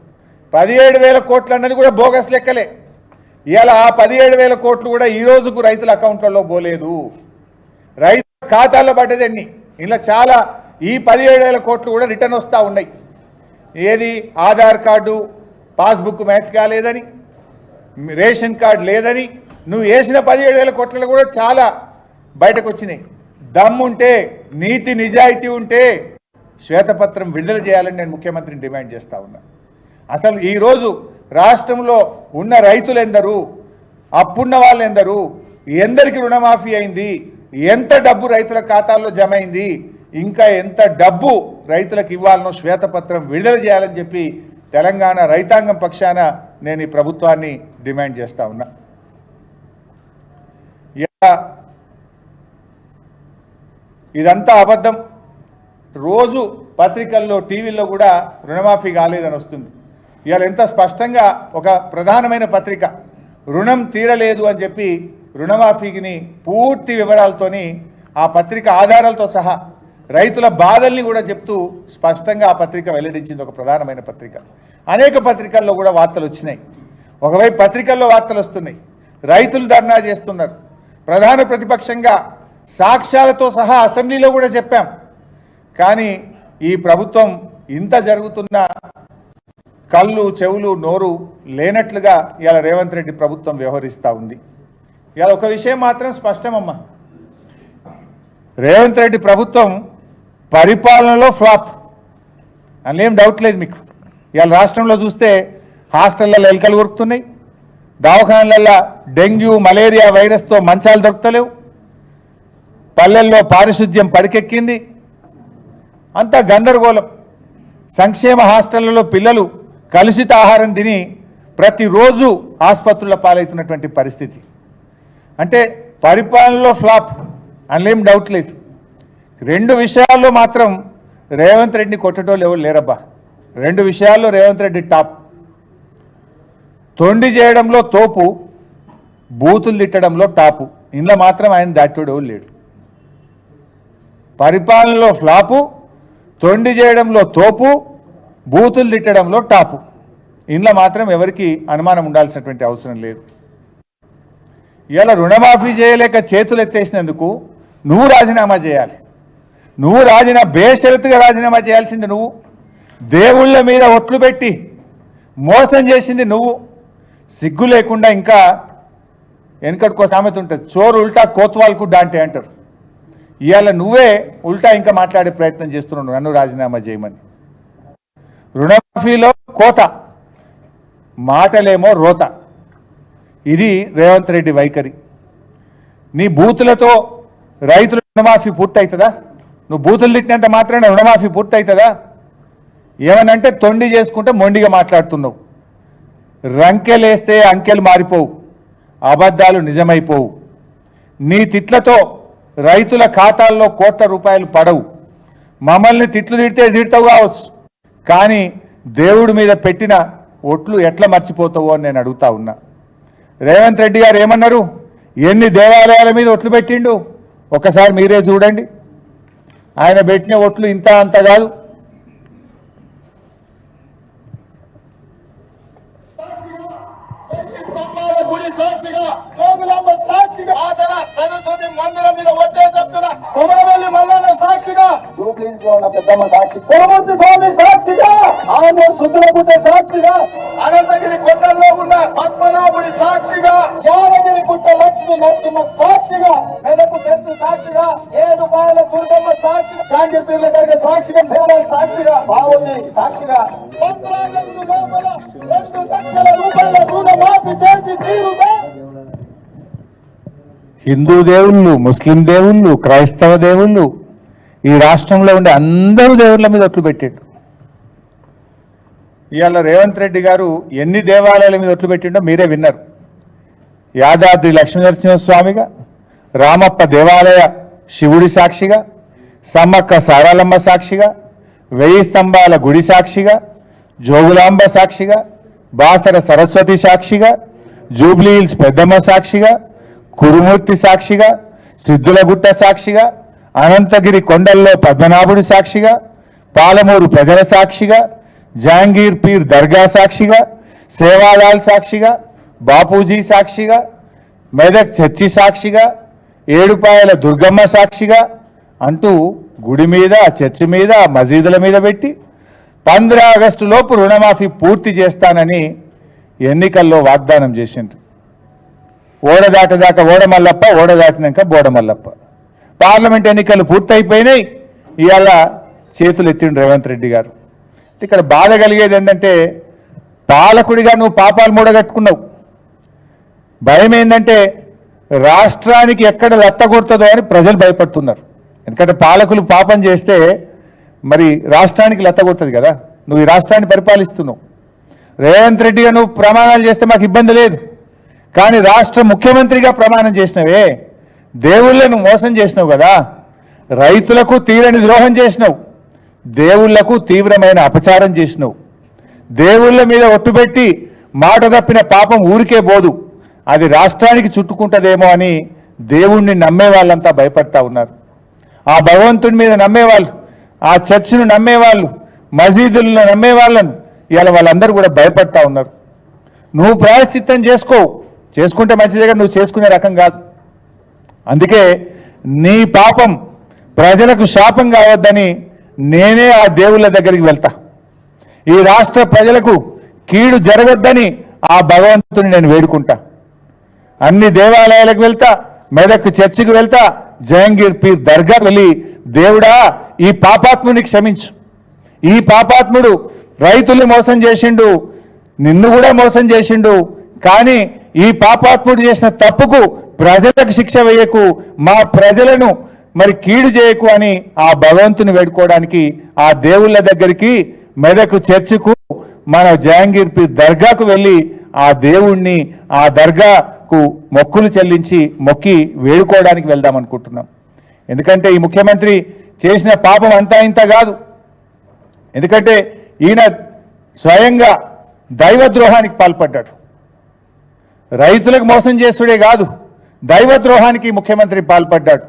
17,000 కోట్లు అన్నది కూడా బోగస్ లెక్కలే. ఇవాళ ఆ 17,000 కోట్లు కూడా ఈ రోజుకు రైతుల అకౌంట్లలో పోలేదు. రైతు ఖాతాల్లో పడ్డది ఎన్ని? ఇలా చాలా ఈ 17,000 కోట్లు కూడా రిటర్న్ వస్తూ ఉన్నాయి. ఏది? ఆధార్ కార్డు పాస్బుక్ మ్యాచ్ కాలేదని, రేషన్ కార్డు లేదని, నువ్వు వేసిన 17,000 కోట్లలో కూడా చాలా బయటకు వచ్చినాయి. దమ్ముంటే, నీతి నిజాయితీ ఉంటే శ్వేతపత్రం విడుదల చేయాలని నేను ముఖ్యమంత్రిని డిమాండ్ చేస్తా ఉన్నా. అసలు ఈరోజు రాష్ట్రంలో ఉన్న రైతులు ఎందరు, అప్పున్న వాళ్ళు ఎందరు, ఎందరికి రుణమాఫీ అయింది, ఎంత డబ్బు రైతుల ఖాతాల్లో జమ అయింది, ఇంకా ఎంత డబ్బు రైతులకు ఇవ్వాలనో శ్వేతపత్రం విడుదల చేయాలని చెప్పి తెలంగాణ రైతాంగం పక్షాన నేను ఈ ప్రభుత్వాన్ని డిమాండ్ చేస్తా ఉన్నా. ఇదంతా అబద్ధం. రోజు పత్రికల్లో టీవీల్లో కూడా రుణమాఫీ కాలేదని వస్తుంది. ఇవాళ ఎంత స్పష్టంగా ఒక ప్రధానమైన పత్రిక రుణం తీరలేదు అని చెప్పి రుణమాఫీని పూర్తి వివరాలతోని ఆ పత్రిక ఆధారాలతో సహా రైతుల బాధల్ని కూడా చెప్తూ స్పష్టంగా ఆ పత్రిక వెల్లడించింది. ఒక ప్రధానమైన పత్రిక. అనేక పత్రికల్లో కూడా వార్తలు వచ్చినాయి. ఒకవైపు పత్రికల్లో వార్తలు వస్తున్నాయి, రైతులు ధర్నా చేస్తున్నారు. ప్రధాన ప్రతిపక్షంగా సాక్ష్యాలతో సహా అసెంబ్లీలో కూడా చెప్పాం. కానీ ఈ ప్రభుత్వం ఇంత జరుగుతున్న కళ్ళు చెవులు నోరు లేనట్లుగా ఇవాళ రేవంత్ రెడ్డి ప్రభుత్వం వ్యవహరిస్తూ ఉంది. ఇవాళ ఒక విషయం మాత్రం స్పష్టమమ్మా, రేవంత్ రెడ్డి ప్రభుత్వం పరిపాలనలో ఫ్లాప్ అని ఏం డౌట్ లేదు మీకు. ఇవాళ రాష్ట్రంలో చూస్తే హాస్టళ్లలో ఎలుకలు ఉరుకుతున్నాయి, దవాఖానలలో డెంగ్యూ మలేరియా వైరస్తో మంచాలు దొరుకుతలేవు, పల్లెల్లో పారిశుద్ధ్యం పడికెక్కింది, అంతా గందరగోళం. సంక్షేమ హాస్టళ్లలో పిల్లలు కలుషిత ఆహారం తిని ప్రతిరోజు ఆసుపత్రుల పాలవుతున్నటువంటి పరిస్థితి. అంటే పరిపాలనలో ఫ్లాప్ అనేం డౌట్ లేదు. రెండు విషయాల్లో మాత్రం రేవంత్ రెడ్డిని కొట్టేటోళ్ళు ఎవరు లేరబ్బా. రెండు విషయాల్లో రేవంత్ రెడ్డి టాప్. తొండి చేయడంలో తోపు, బూతులు తిట్టడంలో టాపు. ఇంట్లో మాత్రం ఆయన దాటోడు ఎవరు లేడు. పరిపాలనలో ఫ్లాపు, తొండి చేయడంలో తోపు, బూతులు తిట్టడంలో టాపు. ఇంట్లో మాత్రం ఎవరికి అనుమానం ఉండాల్సినటువంటి అవసరం లేదు. ఇలా రుణమాఫీ చేయలేక చేతులు ఎత్తేసినందుకు నువ్వు రాజీనామా చేయాలి. నువ్వు బేషరతుగా రాజీనామా చేయాల్సింది నువ్వు. దేవుళ్ళ మీద ఒట్లు పెట్టి మోసం చేసింది నువ్వు. సిగ్గు లేకుండా ఇంకా వెనకటికో సామెత ఉంటుంది, చోరు ఉల్టా కోత్వాల్కు డాంటే అంటారు. ఇవాళ నువ్వే ఉల్టా ఇంకా మాట్లాడే ప్రయత్నం చేస్తున్నావు నన్ను రాజీనామా చేయమని. రుణమాఫీలో కోత, మాటలేమో రోత. ఇది రేవంత్ రెడ్డి వైఖరి. నీ బూతులతో రైతుల రుణమాఫీ పూర్తవుతుందా? నువ్వు బూతులు తిట్టినంత మాత్రాన రుణమాఫీ పూర్తవుతుందా? ఏమనంటే తొండి చేసుకుంటే మొండిగా మాట్లాడుతున్నావు. రంకెలేస్తే అంకెలు మారిపోవు, అబద్ధాలు నిజమైపోవు. నీ తిట్లతో రైతుల ఖాతాల్లో కోట్ల రూపాయలు పడవు. మమ్మల్ని తిట్లు తిడితే తిడతావు కావచ్చు, కానీ దేవుడి మీద పెట్టిన ఒట్లు ఎట్లా మర్చిపోతావో అని నేను అడుగుతా ఉన్నా. రేవంత్ రెడ్డి గారు ఏమన్నారు? ఎన్ని దేవాలయాల మీద ఒట్లు పెట్టిండు ఒకసారి మీరే చూడండి. ఆయన పెట్టిన ఒట్లు ఇంత అంత కాదు. పెద్దమ్మ సాక్షి, కొలమూర్తి స్వామి సాక్షిగా, ఆంధ్ర సుద్దులగుట్ట సాక్షిగా, అనంతగిరి కొండల్లో ఉన్న పద్మనాభుడి సాక్షిగా, యాదగిరి గుట్ట లక్ష్మీ నరసింహ సాక్షిగా, మెదకు చర్చి సాక్షిగా, ఏడుపాయల దుర్గమ్మ సాక్షిగా, జాంగీర్పీర్ల దగ్గర సాక్షిగా, సేవల సాక్షిగా, బావోజీ సాక్షిగా 15 ఆగస్టు లోపల 2 లక్షల రూపాయల రుణమాఫీ చేసి తీరుగా. హిందూ దేవుళ్ళు, ముస్లిం దేవుళ్ళు, క్రైస్తవ దేవుళ్ళు, ఈ రాష్ట్రంలో ఉండే అందరూ దేవుళ్ళ మీద ఒట్లు పెట్టాడు. ఇవాళ రేవంత్ రెడ్డి గారు ఎన్ని దేవాలయాల మీద ఒట్లు పెట్టిండో మీరే విన్నారు. యాదాద్రి లక్ష్మీనరసింహస్వామిగా, రామప్ప దేవాలయ శివుడి సాక్షిగా, సమ్మక్క సారాలమ్మ సాక్షిగా, 1000 స్తంభాల గుడి సాక్షిగా, జోగులాంబ సాక్షిగా, బాసర సరస్వతి సాక్షిగా, జూబ్లీ హిల్స్ పెద్దమ్మ సాక్షిగా, కురుమూర్తి సాక్షిగా, సిద్ధులగుట్ట సాక్షిగా, అనంతగిరి కొండల్లో పద్మనాభుడి సాక్షిగా, పాలమూరు ప్రజల సాక్షిగా, జాంగీర్ పీర్ దర్గా సాక్షిగా, సేవాలాల్ సాక్షిగా, బాపూజీ సాక్షిగా, మెదక్ చర్చి సాక్షిగా, ఏడుపాయల దుర్గమ్మ సాక్షిగా అంటూ గుడి మీద, చర్చి మీద, మసీదుల మీద పెట్టి 15 ఆగస్టు లోపు రుణమాఫీ పూర్తి చేస్తానని ఎన్నికల్లో వాగ్దానం చేసిండ్రు. ఓడ దాటదాకా ఓడమల్లప్ప, ఓడ దాటినాక బోడమల్లప్ప. పార్లమెంట్ ఎన్నికలు పూర్తయిపోయినాయి. ఇవాళ చేతులు ఎత్తిండు రేవంత్ రెడ్డి గారు. ఇక్కడ బాధ కలిగేది ఏంటంటే పాలకుడిగా నువ్వు పాపాలు మూడగట్టుకున్నావు. భయం ఏంటంటే రాష్ట్రానికి ఎక్కడ లత్తగొడుతుందో అని ప్రజలు భయపడుతున్నారు. ఎందుకంటే పాలకులు పాపం చేస్తే మరి రాష్ట్రానికి లత్తగొడుతుంది కదా. నువ్వు ఈ రాష్ట్రాన్ని పరిపాలిస్తున్నావు. రేవంత్ రెడ్డిగా నువ్వు ప్రమాణాలు చేస్తే మాకు ఇబ్బంది లేదు, కానీ రాష్ట్ర ముఖ్యమంత్రిగా ప్రమాణం చేసినవే, దేవుళ్ళను మోసం చేసినావు కదా, రైతులకు తీరని ద్రోహం చేసినావు, దేవుళ్లకు తీవ్రమైన అపచారం చేసినావు. దేవుళ్ళ మీద ఒట్టుపెట్టి మాట తప్పిన పాపం ఊరికే పోదు, అది రాష్ట్రానికి చుట్టుకుంటుందేమో అని దేవుణ్ణి నమ్మే వాళ్ళంతా భయపడతా ఉన్నారు. ఆ భగవంతుడి మీద నమ్మేవాళ్ళు, ఆ చర్చిను నమ్మేవాళ్ళు, మసీదులను నమ్మే వాళ్ళను ఇవాళ వాళ్ళందరూ కూడా భయపడతా ఉన్నారు. నువ్వు ప్రాయశ్చిత్తం చేసుకుంటే మంచిదే, నువ్వు చేసుకునే రకం కాదు. అందుకే నీ పాపం ప్రజలకు శాపం కావద్దని నేనే ఆ దేవుళ్ళ దగ్గరికి వెళ్తా. ఈ రాష్ట్ర ప్రజలకు కీడు జరగొద్దని ఆ భగవంతుని నేను వేడుకుంటా. అన్ని దేవాలయాలకు వెళ్తా, మెదక్ చర్చికి వెళ్తా, జహంగీర్ పీర్ దర్గా వెళ్ళి, దేవుడా ఈ పాపాత్ముని క్షమించు, ఈ పాపాత్ముడు రైతుల్ని మోసం చేసిండు, నిన్ను కూడా మోసం చేసిండు, కానీ ఈ పాపాత్ముడు చేసిన తప్పుకు ప్రజలకు శిక్ష వేయకు, మా ప్రజలను మరి కీడు చేయకు అని ఆ భగవంతుని వేడుకోవడానికి ఆ దేవుళ్ళ దగ్గరికి, మెదక్ చర్చికు, మన జహంగీర్ పీర్ దర్గాకు వెళ్ళి ఆ దేవుణ్ణి ఆ దర్గాకు మొక్కులు చెల్లించి మొక్కి వేడుకోవడానికి వెళ్దాం అనుకుంటున్నాం. ఎందుకంటే ఈ ముఖ్యమంత్రి చేసిన పాపం అంతా ఇంత కాదు. ఎందుకంటే ఈయన స్వయంగా దైవద్రోహానికి పాల్పడ్డాడు. రైతులకు మోసం చేస్తుడే కాదు, దైవద్రోహానికి ముఖ్యమంత్రి పాల్పడ్డాడు.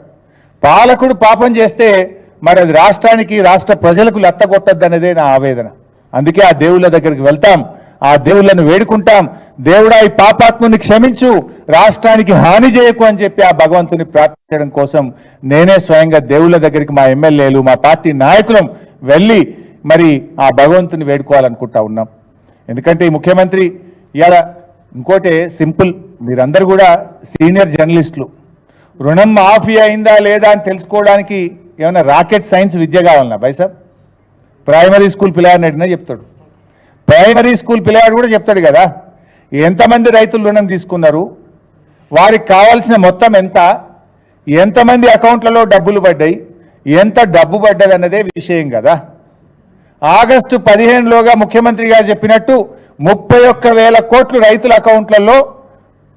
పాలకుడు పాపం చేస్తే మరి అది రాష్ట్రానికి, రాష్ట్ర ప్రజలకు లెత్తగొట్టద్దనేదే నా ఆవేదన. అందుకే ఆ దేవుళ్ళ దగ్గరికి వెళ్తాం, ఆ దేవుళ్ళను వేడుకుంటాం. దేవుడా ఈ పాపాత్ముని క్షమించు, రాష్ట్రానికి హాని చేయకు అని చెప్పి ఆ భగవంతుని ప్రార్థించడం కోసం నేనే స్వయంగా దేవుళ్ళ దగ్గరికి మా ఎమ్మెల్యేలు, మా పార్టీ నాయకులం వెళ్ళి మరి ఆ భగవంతుని వేడుకోవాలనుకుంటా ఉన్నాం. ఎందుకంటే ఈ ముఖ్యమంత్రి ఇవాళ ఇంకోటి సింపుల్, మీరందరూ కూడా సీనియర్ జర్నలిస్టులు, రుణం మాఫీ అయిందా లేదా అని తెలుసుకోవడానికి ఏమైనా రాకెట్ సైన్స్ విద్య కావాలన్నా బైసాబ్? ప్రైమరీ స్కూల్ పిల్లగాడిని అడిగినా చెప్తాడు, ప్రైమరీ స్కూల్ పిల్లగాడు కూడా చెప్తాడు కదా ఎంతమంది రైతులు రుణం తీసుకున్నారు, వారికి కావాల్సిన మొత్తం ఎంత, ఎంతమంది అకౌంట్లలో డబ్బులు పడ్డాయి, ఎంత డబ్బు పడ్డది అన్నదే విషయం కదా. ఆగస్టు 15లోగా ముఖ్యమంత్రి గారు చెప్పినట్టు 31,000 కోట్లు రైతుల అకౌంట్లలో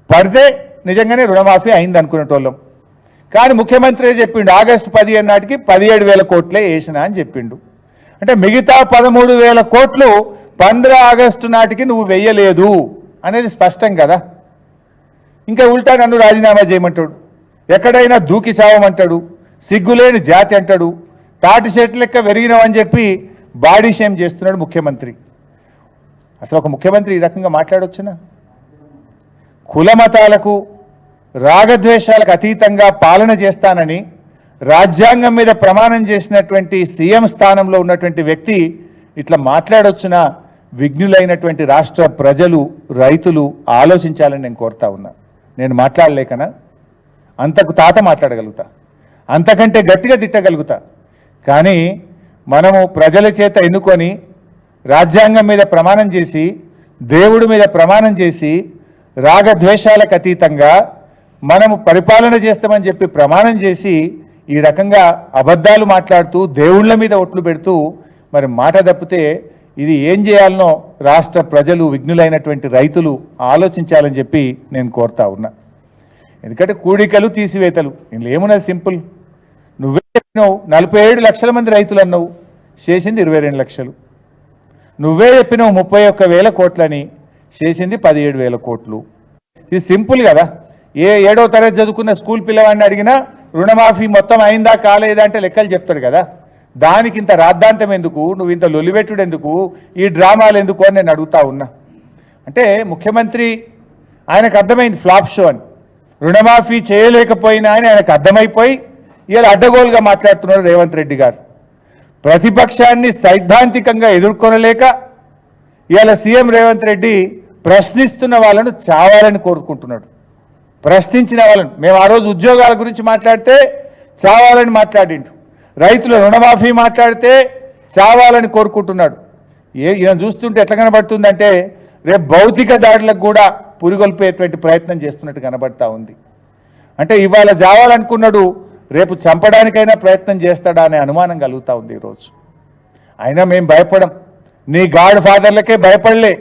పడితే నిజంగానే రుణమాఫీ అయింది అనుకునేటోళ్ళం. కానీ ముఖ్యమంత్రి చెప్పిండు ఆగస్టు 15 నాటికి 17,000 కోట్లే వేసిన అని చెప్పిండు. అంటే మిగతా 13,000 కోట్లు 15 ఆగస్టు నాటికి నువ్వు వెయ్యలేదు అనేది స్పష్టం కదా. ఇంకా ఉల్టా నన్ను రాజీనామా చేయమంటాడు, ఎక్కడైనా దూకి చావమంటాడు, సిగ్గులేని జాతి అంటాడు, తాటి చెట్టు లెక్క వెరిగినావు అని చెప్పి బాడీ షేమ్ చేస్తున్నాడు ముఖ్యమంత్రి. అసలు ఒక ముఖ్యమంత్రి ఈ రకంగా మాట్లాడొచ్చునా? కుల మతాలకు, రాగద్వేషాలకు అతీతంగా పాలన చేస్తానని రాజ్యాంగం మీద ప్రమాణం చేసినటువంటి సీఎం స్థానంలో ఉన్నటువంటి వ్యక్తి ఇట్లా మాట్లాడొచ్చునా? విఘ్నులైనటువంటి రాష్ట్ర ప్రజలు, రైతులు ఆలోచించాలని నేను కోరుతా ఉన్నా. నేను మాట్లాడలేకనా? అంతకు తాత మాట్లాడగలుగుతా, అంతకంటే గట్టిగా తిట్టగలుగుతా. కానీ మనము ప్రజల చేత ఎన్నుకొని రాజ్యాంగం మీద ప్రమాణం చేసి, దేవుడి మీద ప్రమాణం చేసి, రాగద్వేషాలకు అతీతంగా మనము పరిపాలన చేస్తామని చెప్పి ప్రమాణం చేసి ఈ రకంగా అబద్ధాలు మాట్లాడుతూ దేవుళ్ళ మీద ఒట్లు పెడుతూ మరి మాట తప్పితే ఇది ఏం చేయాలనో రాష్ట్ర ప్రజలు, విఘ్నులైనటువంటి రైతులు ఆలోచించాలని చెప్పి నేను కోరుతా ఉన్నా. ఎందుకంటే కూడికలు తీసివేతలు ఇందులో ఏమున్నది, సింపుల్. నువ్వే చెప్పినావు 47 లక్షల మంది రైతులు అన్నావు, చేసింది 22 లక్షలు. నువ్వే చెప్పినావు 31,000 కోట్లని, చేసింది 17,000 కోట్లు. ఇది సింపుల్ కదా. 7వ తరగతి చదువుకున్న స్కూల్ పిల్లవాడిని అడిగినా రుణమాఫీ మొత్తం అయిందా కాలేదా అంటే లెక్కలు చెప్తాడు కదా. దానికి ఇంత రాద్ధాంతం ఎందుకు, నువ్వు ఇంత లొలివెట్టుడు ఎందుకు, ఈ డ్రామాలు ఎందుకు అని నేను అడుగుతా ఉన్నా. అంటే ముఖ్యమంత్రి ఆయనకు అర్థమైంది ఫ్లాప్ షో అని, రుణమాఫీ చేయలేకపోయినా అని ఆయనకు అర్థమైపోయి ఇలా అడ్డగోలుగా మాట్లాడుతున్నారు రేవంత్ రెడ్డి గారు. ప్రతిపక్షాన్ని సైద్ధాంతికంగా ఎదుర్కొనలేక ఇవాళ సీఎం రేవంత్ రెడ్డి ప్రశ్నిస్తున్న వాళ్ళను చావాలని కోరుకుంటున్నాడు. ప్రశ్నించిన వాళ్ళను, మేము ఆ రోజు ఉద్యోగాల గురించి మాట్లాడితే చావాలని మాట్లాడిండు, రైతుల రుణమాఫీ మాట్లాడితే చావాలని కోరుకుంటున్నాడు. ఈయన చూస్తుంటే ఎట్లా కనబడుతుందంటే రేపు భౌతిక దాడులకు కూడా పురిగొల్పేటువంటి ప్రయత్నం చేస్తున్నట్టు కనబడతా ఉంది. అంటే ఇవాళ జావాలనుకున్నాడు రేపు చంపడానికైనా ప్రయత్నం చేస్తాడా అనే అనుమానం కలుగుతూ ఉంది ఈరోజు. అయినా మేము భయపడం, నీ గాడ్ ఫాదర్లకే భయపడలే,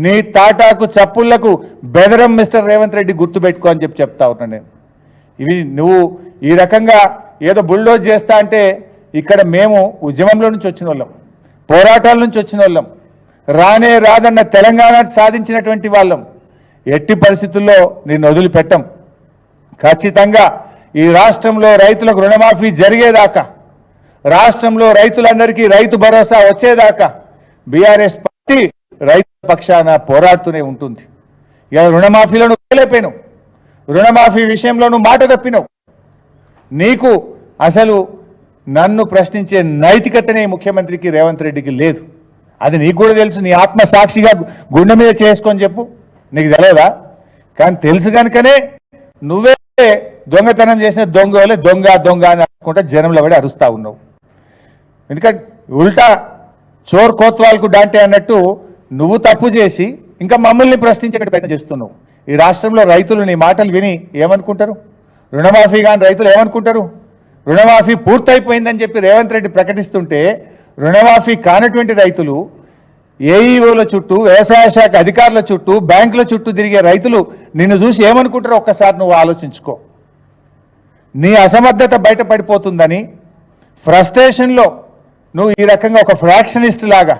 నీ తాటాకు చప్పుళ్లకు బెదరం మిస్టర్ రేవంత్ రెడ్డి గుర్తుపెట్టుకో అని చెప్తా ఉన్నా నేను. ఇవి నువ్వు ఈ రకంగా ఏదో బుల్డోజ్ చేస్తా అంటే ఇక్కడ మేము ఉద్యమంలో నుంచి వచ్చిన వాళ్ళం, పోరాటాల నుంచి వచ్చిన వాళ్ళం, రానే రాదన్న తెలంగాణ సాధించినటువంటి వాళ్ళం. ఎట్టి పరిస్థితుల్లో నిన్ను వదిలిపెట్టం. ఖచ్చితంగా ఈ రాష్ట్రంలో రైతులకు రుణమాఫీ జరిగేదాకా, రాష్ట్రంలో రైతులందరికీ రైతు భరోసా వచ్చేదాకా బీఆర్ఎస్ పార్టీ రైతుల పక్షాన పోరాడుతూనే ఉంటుంది. ఇలా రుణమాఫీలో నువ్వు వెళ్ళిపోయినావు, రుణమాఫీ విషయంలో నువ్వు మాట తప్పినావు. నీకు అసలు నన్ను ప్రశ్నించే నైతికతనే ముఖ్యమంత్రికి రేవంత్ రెడ్డికి లేదు. అది నీకు కూడా తెలుసు. నీ ఆత్మ సాక్షిగా గుండె మీద చేసుకొని చెప్పు, నీకు తెలియదా? కానీ తెలుసు కనుకనే నువ్వే దొంగతనం చేసిన దొంగ వల్లే దొంగ దొంగ అని అనుకుంటా జనంలో పడి అరుస్తా ఉన్నావు. ఎందుకంటే ఉల్టా చోర్ కోత్వాల్కు డాంటే అన్నట్టు నువ్వు తప్పు చేసి ఇంకా మమ్మల్ని ప్రశ్నించే ప్రయత్నం చేస్తున్నావు. ఈ రాష్ట్రంలో రైతులు నీ మాటలు విని ఏమనుకుంటారు? రుణమాఫీ కానీ రైతులు ఏమనుకుంటారు? రుణమాఫీ పూర్తయిపోయిందని చెప్పి రేవంత్ రెడ్డి ప్రకటిస్తుంటే రుణమాఫీ కానటువంటి రైతులు ఏఈఓల చుట్టూ, వ్యవసాయ శాఖ అధికారుల చుట్టూ, బ్యాంకుల చుట్టూ తిరిగే రైతులు నిన్ను చూసి ఏమనుకుంటారో ఒక్కసారి నువ్వు ఆలోచించుకో. నీ అసమర్థత బయటపడిపోతుందని ఫ్రస్ట్రేషన్లో నువ్వు ఈ రకంగా ఒక ఫ్రాక్షనిస్ట్ లాగా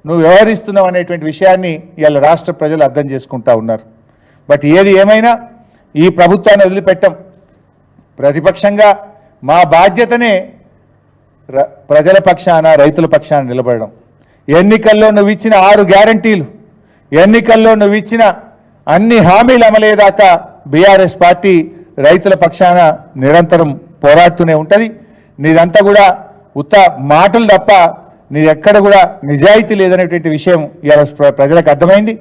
నువ్వు వ్యవహరిస్తున్నావు అనేటువంటి విషయాన్ని ఇవాళ రాష్ట్ర ప్రజలు అర్థం చేసుకుంటా ఉన్నారు. బట్ ఏది ఏమైనా ఈ ప్రభుత్వాన్ని వదిలిపెట్టం. ప్రతిపక్షంగా మా బాధ్యతనే ప్రజల పక్షాన, రైతుల పక్షాన నిలబడడం. ఎన్నికల్లో నువ్వు ఇచ్చిన 6 గ్యారంటీలు, ఎన్నికల్లో నువ్వు ఇచ్చిన అన్ని హామీలు అమలయ్యేదాకా బీఆర్ఎస్ పార్టీ రైతుల పక్షాన నిరంతరం పోరాడుతూనే ఉంటుంది. నీదంతా కూడా ఉత్త మాటలు తప్ప నీ ఎక్కడ కూడా నిజాయితీ లేదనేటువంటి విషయం ఇవాళ ప్రజలకు అర్థమైంది.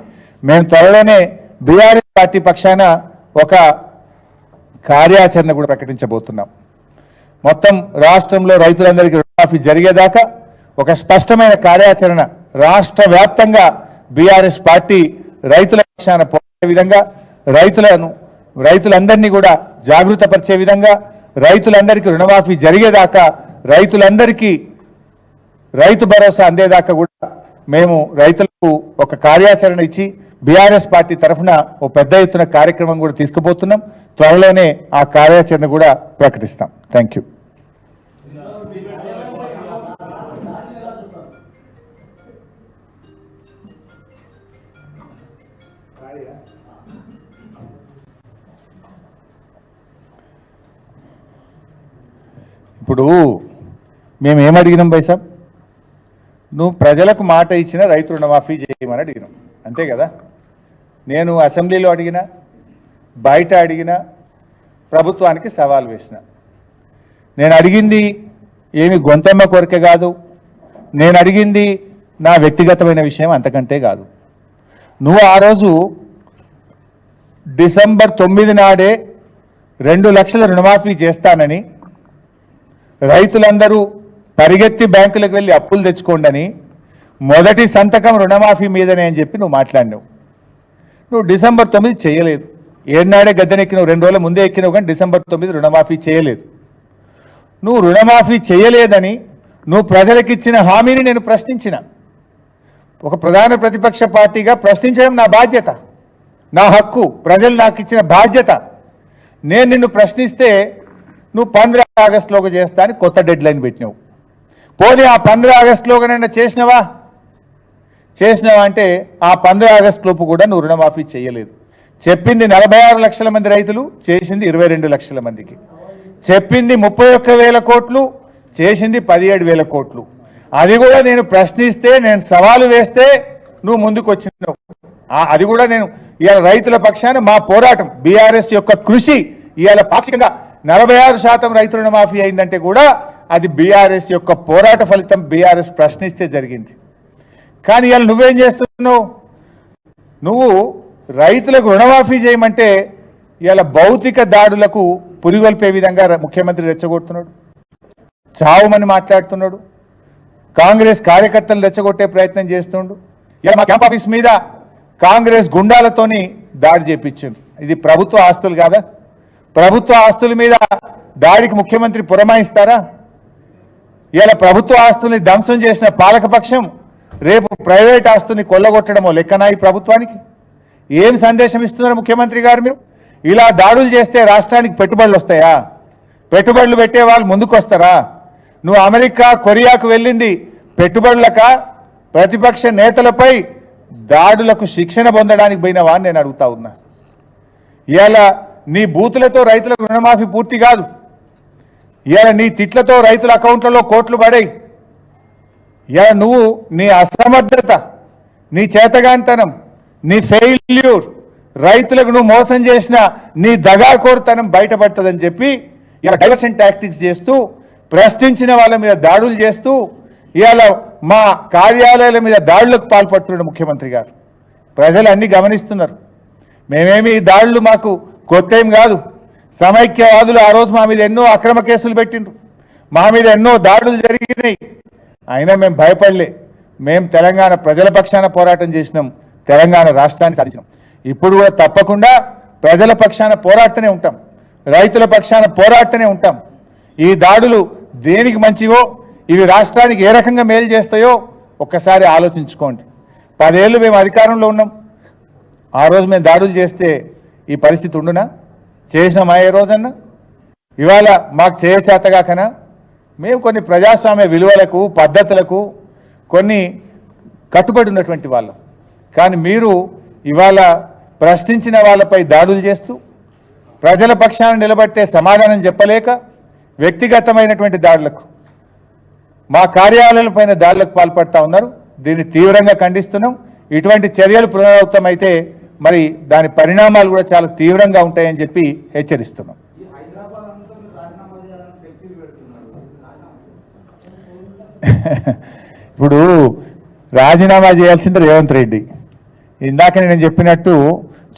మేము త్వరలోనే బీఆర్ఎస్ పార్టీ పక్షాన ఒక కార్యాచరణ కూడా ప్రకటించబోతున్నాం. మొత్తం రాష్ట్రంలో రైతులందరికీ రుణమాఫీ జరిగేదాకా ఒక స్పష్టమైన కార్యాచరణ రాష్ట్ర వ్యాప్తంగా బీఆర్ఎస్ పార్టీ రైతుల పక్షాన పోరాడే విధంగా, రైతులందరినీ కూడా జాగృతపరిచే విధంగా, రైతులందరికీ రుణమాఫీ జరిగేదాకా, రైతులందరికీ రైతు భరోసా అందేదాకా కూడా మేము రైతులకు ఒక కార్యాచరణ ఇచ్చి బీఆర్ఎస్ పార్టీ తరఫున ఓ పెద్ద ఎత్తున కార్యక్రమం కూడా తీసుకుపోతున్నాం. త్వరలోనే ఆ కార్యాచరణ కూడా ప్రకటిస్తాం. Thank you. ఇప్పుడు మేము ఏమడిగినాం బైసాబ్? నువ్వు ప్రజలకు మాట ఇచ్చిన రైతు రుణమాఫీ చేయమని అడిగినాం, అంతే కదా? నేను అసెంబ్లీలో అడిగినా, బయట అడిగినా, ప్రభుత్వానికి సవాల్ వేసిన. నేను అడిగింది ఏమి గొంతమ్మ కొరకే కాదు, నేను అడిగింది నా వ్యక్తిగతమైన విషయం అంతకంటే కాదు. నువ్వు ఆ రోజు డిసెంబర్ 9 నాడే 2 లక్షల రుణమాఫీ చేస్తానని, రైతులందరూ పరిగెత్తి బ్యాంకులకు వెళ్ళి అప్పులు తెచ్చుకోండి, మొదటి సంతకం రుణమాఫీ మీదనే అని చెప్పి నువ్వు మాట్లాడినావు. నువ్వు డిసెంబర్ 9 చేయలేదు. ఏనాడే గద్దెనెక్కినావు, 2 రోజుల ముందే ఎక్కినావు, కానీ డిసెంబర్ 9 రుణమాఫీ చేయలేదు. నువ్వు రుణమాఫీ చేయలేదని నువ్వు ప్రజలకు ఇచ్చిన హామీని నేను ప్రశ్నించిన. ఒక ప్రధాన ప్రతిపక్ష పార్టీగా ప్రశ్నించడం నా బాధ్యత, నా హక్కు, ప్రజలు నాకు ఇచ్చిన బాధ్యత. నేను నిన్ను ప్రశ్నిస్తే నువ్వు 15 ఆగస్టులోకి చేస్తా అని కొత్త డెడ్ లైన్ పెట్టినావు. పోనీ ఆ 15 ఆగస్టులోగానైనా చేసినావా అంటే ఆ 15 ఆగస్టు లోపు కూడా నువ్వు రుణమాఫీ చేయలేదు. చెప్పింది 46 లక్షల మంది రైతులు, చేసింది 22 లక్షల మందికి. చెప్పింది 31,000 కోట్లు, చేసింది 17,000 కోట్లు. అది కూడా నేను ప్రశ్నిస్తే, నేను సవాలు వేస్తే నువ్వు ముందుకు వచ్చినావు. అది కూడా నేను ఇవాళ రైతుల పక్షాన మా పోరాటం, బీఆర్ఎస్ యొక్క కృషి ఇవాళ పాక్షికంగా 46% రైతు రుణమాఫీ అయిందంటే కూడా అది బీఆర్ఎస్ యొక్క పోరాట ఫలితం. బీఆర్ఎస్ ప్రశ్నిస్తే జరిగింది. కానీ ఇవాళ నువ్వేం చేస్తున్నావు? నువ్వు రైతులకు రుణమాఫీ చేయమంటే ఇవాళ భౌతిక దాడులకు పురిగొల్పే విధంగా ముఖ్యమంత్రి రెచ్చగొడుతున్నాడు, చావుమని మాట్లాడుతున్నాడు, కాంగ్రెస్ కార్యకర్తలు రెచ్చగొట్టే ప్రయత్నం చేస్తుండు. ఇలా మా క్యాంప్ ఆఫీస్ మీద కాంగ్రెస్ గుండాలతోని దాడి చేపించింది. ఇది ప్రభుత్వ ఆస్తులు కాదా? ప్రభుత్వ ఆస్తుల మీద దాడికి ముఖ్యమంత్రి పురమాయిస్తారా? ఇలా ప్రభుత్వ ఆస్తుల్ని ధ్వంసం చేసిన పాలకపక్షం రేపు ప్రైవేట్ ఆస్తుల్ని కొల్లగొట్టడమో లెక్కనా ఈ ప్రభుత్వానికి? ఏం సందేశం ఇస్తున్నారు ముఖ్యమంత్రి గారు? మీరు ఇలా దాడులు చేస్తే రాష్ట్రానికి పెట్టుబడులు వస్తాయా? పెట్టుబడులు పెట్టే వాళ్ళు ముందుకు వస్తారా? నువ్వు అమెరికా, కొరియాకు వెళ్ళింది పెట్టుబడులక, ప్రతిపక్ష నేతలపై దాడులకు శిక్షణ పొందడానికి పోయినవా అని నేను అడుగుతా ఉన్నా. ఇవాళ నీ బూతులతో రైతులకు రుణమాఫీ పూర్తి కాదు. ఇవాళ నీ తిట్లతో రైతుల అకౌంట్లలో కోట్లు పడాయి. ఇవాళ నువ్వు నీ అసమర్థత, నీ చేతగాంతనం, నీ ఫెయిల్యూర్, రైతులకు నువ్వు మోసం చేసిన నీ దగాకోరుతనం బయటపడుతుందని చెప్పి ఇలా డైవర్షన్ టాక్టిక్స్ చేస్తూ, ప్రశ్నించిన వాళ్ళ మీద దాడులు చేస్తూ, ఇవాళ మా కార్యాలయాల మీద దాడులకు పాల్పడుతున్నాడు ముఖ్యమంత్రి గారు. ప్రజలు అన్ని గమనిస్తున్నారు. మేమేమి ఈ దాడులు మాకు కొత్త ఏం కాదు. సమైక్యవాదులు ఆ రోజు మా మీద ఎన్నో అక్రమ కేసులు పెట్టిండ్రు, మా మీద ఎన్నో దాడులు జరిగినాయి. అయినా మేము భయపడలే. మేము తెలంగాణ ప్రజల పక్షాన పోరాటం చేసినాం, తెలంగాణ రాష్ట్రాన్ని సాధించినాం. ఇప్పుడు కూడా తప్పకుండా ప్రజల పక్షాన పోరాడుతూనే ఉంటాం, రైతుల పక్షాన పోరాడుతూనే ఉంటాం. ఈ దాడులు దేనికి మంచివో, ఇవి రాష్ట్రానికి ఏ రకంగా మేలు చేస్తాయో ఒక్కసారి ఆలోచించుకోండి. 10 ఏళ్ళు మేము అధికారంలో ఉన్నాం. ఆ రోజు మేము దాడులు చేస్తే ఈ పరిస్థితి ఉండునా? చేసినామా ఏ రోజన్నా? ఇవాళ మాకు చేయచేతగాకనా? మేము కొన్ని ప్రజాస్వామ్య విలువలకు, పద్ధతులకు కొన్ని కట్టుబడి ఉన్నటువంటి వాళ్ళం. కానీ మీరు ఇవాళ ప్రశ్నించిన వాళ్ళపై దాడులు చేస్తూ, ప్రజల పక్షాన నిలబట్టే సమాధానం చెప్పలేక వ్యక్తిగతమైనటువంటి దాడులకు, మా కార్యాలయాలపైన దాడులకు పాల్పడతా ఉన్నారు. దీన్ని తీవ్రంగా ఖండిస్తున్నాం. ఇటువంటి చర్యలు పునరావృతమైతే మరి దాని పరిణామాలు కూడా చాలా తీవ్రంగా ఉంటాయని చెప్పి హెచ్చరిస్తున్నాం. ఇప్పుడు రాజీనామా చేయాల్సింది రేవంత్ రెడ్డి. ఇందాక నేను చెప్పినట్టు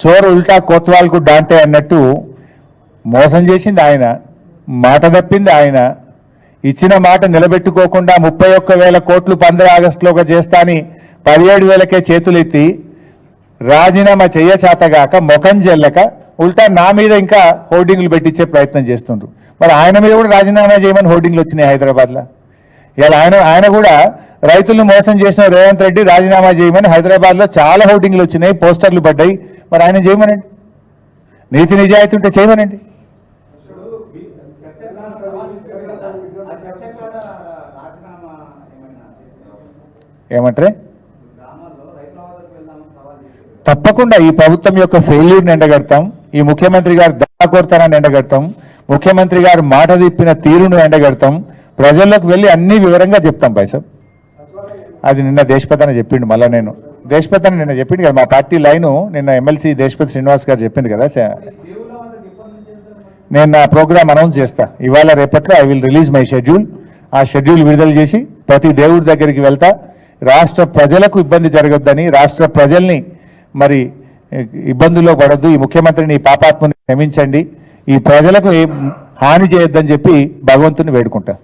చోరు ఉల్టా కోత్వాల్కు డాంటే అన్నట్టు మోసం చేసింది ఆయన, మాట తప్పింది ఆయన, ఇచ్చిన మాట నిలబెట్టుకోకుండా 31,000 కోట్లు 15 ఆగస్టులోగా చేస్తా అని 17,000కే చేతులెత్తి రాజీనామా చేయచేతగాక ముఖం చెల్లక ఉల్టా నా మీద ఇంకా హోర్డింగ్లు పెట్టించే ప్రయత్నం చేస్తుండ్రు. మరి ఆయన మీద కూడా రాజీనామా చేయమని హోర్డింగ్లు వచ్చినాయి హైదరాబాద్లో. ఇలా ఆయన కూడా రైతులను మోసం చేసిన రేవంత్ రెడ్డి రాజీనామా చేయమని హైదరాబాద్లో చాలా హోర్డింగ్లు వచ్చినాయి, పోస్టర్లు పడ్డాయి. మరి ఆయన చేయమనండి, నీతి నిజాయితీ ఉంటే చేయమనండి. ఏమంటారే? తప్పకుండా ఈ ప్రభుత్వం యొక్క ఫెయిల్యూర్ని ఎండగడతాం, ఈ ముఖ్యమంత్రి గారు దాకోర్తనాన్ని ఎండగడతాం, ముఖ్యమంత్రి గారు మాట తిప్పిన తీరును ఎండగడతాం, ప్రజల్లోకి వెళ్ళి అన్ని వివరంగా చెప్తాం. పైసా అది నిన్న దేశపతి అని చెప్పిండు. మళ్ళీ నేను దేశపతి అని నిన్న చెప్పిండు కదా, మా పార్టీ లైను నిన్న ఎమ్మెల్సీ దేశపతి శ్రీనివాస్ గారు చెప్పింది కదా. నేను నా ప్రోగ్రామ్ అనౌన్స్ చేస్తా ఇవాళ రేపట్లో. I will release my schedule. ఆ షెడ్యూల్ విడుదల చేసి ప్రతి దేవుడి దగ్గరికి వెళ్తా. రాష్ట్ర ప్రజలకు ఇబ్బంది జరగొద్దని, రాష్ట్ర ప్రజల్ని మరి ఇబ్బందుల్లో పడొద్దు, ఈ ముఖ్యమంత్రిని ఈ పాపాత్మని క్షమించండి, ఈ ప్రజలకు హాని చేయొద్దని చెప్పి భగవంతుని వేడుకుంటా.